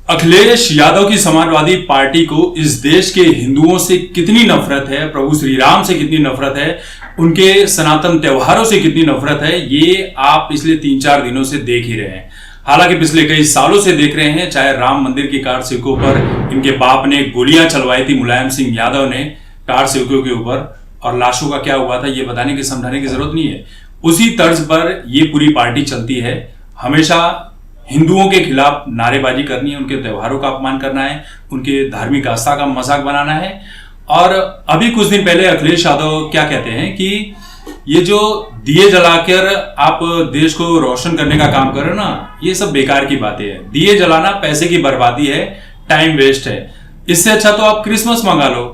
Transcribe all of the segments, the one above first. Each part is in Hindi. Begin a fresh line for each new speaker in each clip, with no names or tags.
अखिलेश यादव की समाजवादी पार्टी को इस देश के हिंदुओं से कितनी नफरत है, प्रभु श्री राम से कितनी नफरत है, उनके सनातन त्योहारों से कितनी नफरत है, ये आप पिछले 3-4 दिनों से देख ही रहे हैं। हालांकि पिछले कई सालों से देख रहे हैं, चाहे राम मंदिर की कार सेवकों पर इनके बाप ने गोलियां चलवाई थी, मुलायम सिंह यादव ने कार सेवकों के ऊपर, और लाशों का क्या हुआ था ये बताने की समझाने की जरूरत नहीं है। उसी तर्ज पर ये पूरी पार्टी चलती है। हमेशा हिंदुओं के खिलाफ नारेबाजी करनी है, उनके त्योहारों का अपमान करना है, उनके धार्मिक आस्था का मजाक बनाना है। और अभी कुछ दिन पहले अखिलेश यादव क्या कहते हैं कि ये जो दिए जलाकर आप देश को रोशन करने का काम कर रहे हो ना, ये सब बेकार की बातें हैं। दिए जलाना पैसे की बर्बादी है, टाइम वेस्ट है। इससे अच्छा तो आप क्रिसमस मंगा लो,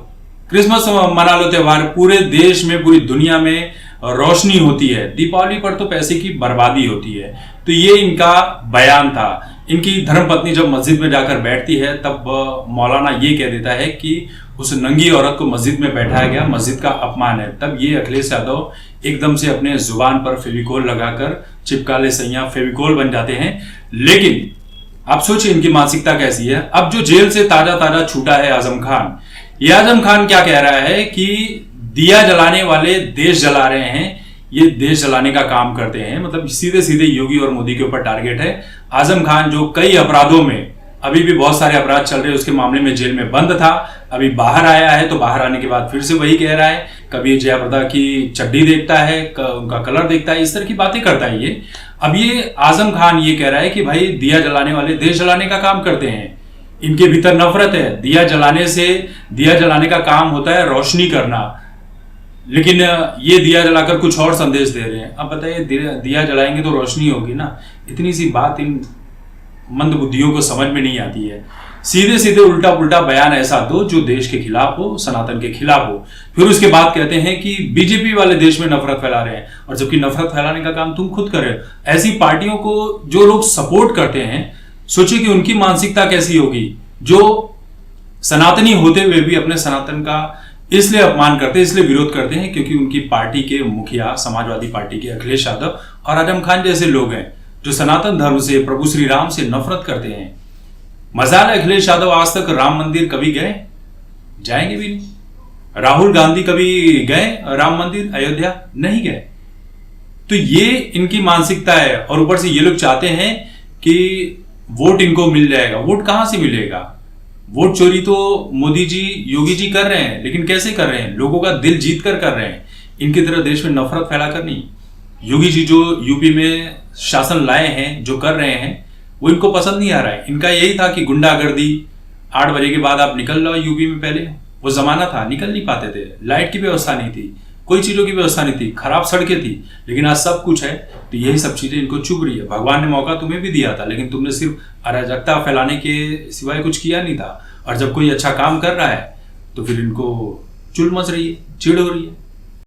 क्रिसमस मना लो त्योहार। पूरे देश में, पूरी दुनिया में रोशनी होती है। दीपावली पर तो पैसे की बर्बादी होती है। तो ये इनका बयान था। इनकी धर्मपत्नी जब मस्जिद में जाकर बैठती है तब मौलाना ये कह देता है कि उस नंगी औरत को मस्जिद में बैठाया गया, मस्जिद का अपमान है। तब ये अखिलेश यादव एकदम से अपने जुबान पर फेविकोल लगाकर चिपका ले सैया फेविकोल बन जाते हैं। लेकिन आप सोचिए इनकी मानसिकता कैसी है। अब जो जेल से ताजा ताजा छूटा है आजम खान, ये आजम खान क्या कह रहा है कि दिया जलाने वाले देश जला रहे हैं, ये देश जलाने का काम करते हैं। मतलब सीधे सीधे योगी और मोदी के ऊपर टारगेट है। आजम खान जो कई अपराधों में, अभी भी बहुत सारे अपराध चल रहे हैं, उसके मामले में जेल में बंद था, अभी बाहर आया है, तो बाहर आने के बाद फिर से वही कह रहा है। कभी जयाप्रदा की चड्डी देखता है, उनका कलर देखता है, इस तरह की बातें करता है ये। अब ये आजम खान ये कह रहा है कि भाई दिया जलाने वाले देश जलाने का काम करते हैं, इनके भीतर नफरत है। दिया जलाने से, दिया जलाने का काम होता है रोशनी करना, लेकिन ये दिया जलाकर कुछ और संदेश दे रहे हैं। अब बताइए, दिया जलाएंगे तो रोशनी होगी ना। इतनी सी बात इन मंद बुद्धियों को समझ में नहीं आती है। सीधे सीधे उल्टा पुल्टा बयान ऐसा दो जो देश के खिलाफ हो, सनातन के खिलाफ हो, फिर उसके बाद कहते हैं कि बीजेपी वाले देश में नफरत फैला रहे हैं, और जबकि नफरत फैलाने का काम तुम खुद कर रहे हो। ऐसी पार्टियों को जो लोग सपोर्ट करते हैं, सोचिए कि उनकी मानसिकता कैसी होगी, जो सनातनी होते हुए भी अपने सनातन का इसलिए अपमान करते हैं, इसलिए विरोध करते हैं क्योंकि उनकी पार्टी के मुखिया, समाजवादी पार्टी के अखिलेश यादव और आजम खान जैसे लोग हैं जो सनातन धर्म से, प्रभु श्री राम से नफरत करते हैं। मजाल है, अखिलेश यादव आज तक राम मंदिर कभी गए? जाएंगे भी नहीं। राहुल गांधी कभी गए राम मंदिर अयोध्या? नहीं गए। तो ये इनकी मानसिकता है। और ऊपर से ये लोग चाहते हैं कि वोट इनको मिल जाएगा। वोट कहां से मिलेगा? वोट चोरी तो मोदी जी, योगी जी कर रहे हैं, लेकिन कैसे कर रहे हैं? लोगों का दिल जीत कर रहे हैं। इनकी तरह देश में नफरत फैलाकर नहीं। योगी जी जो यूपी में शासन लाए हैं, जो कर रहे हैं, वो इनको पसंद नहीं आ रहा है। इनका यही था कि गुंडागर्दी, 8 बजे के बाद आप निकल लो। यूपी में पहले वो जमाना था, निकल नहीं पाते थे, लाइट की व्यवस्था नहीं थी, कोई चीजों की व्यवस्था नहीं थी, खराब सड़कें थी। लेकिन आज सब कुछ है, तो यही सब चीजें इनको चुभ रही है। भगवान ने मौका तुम्हें भी दिया था, लेकिन तुमने सिर्फ अराजकता फैलाने के सिवाय कुछ किया नहीं था। और जब कोई अच्छा काम कर रहा है तो फिर इनको चुल मच रही है, चिढ़ हो रही है।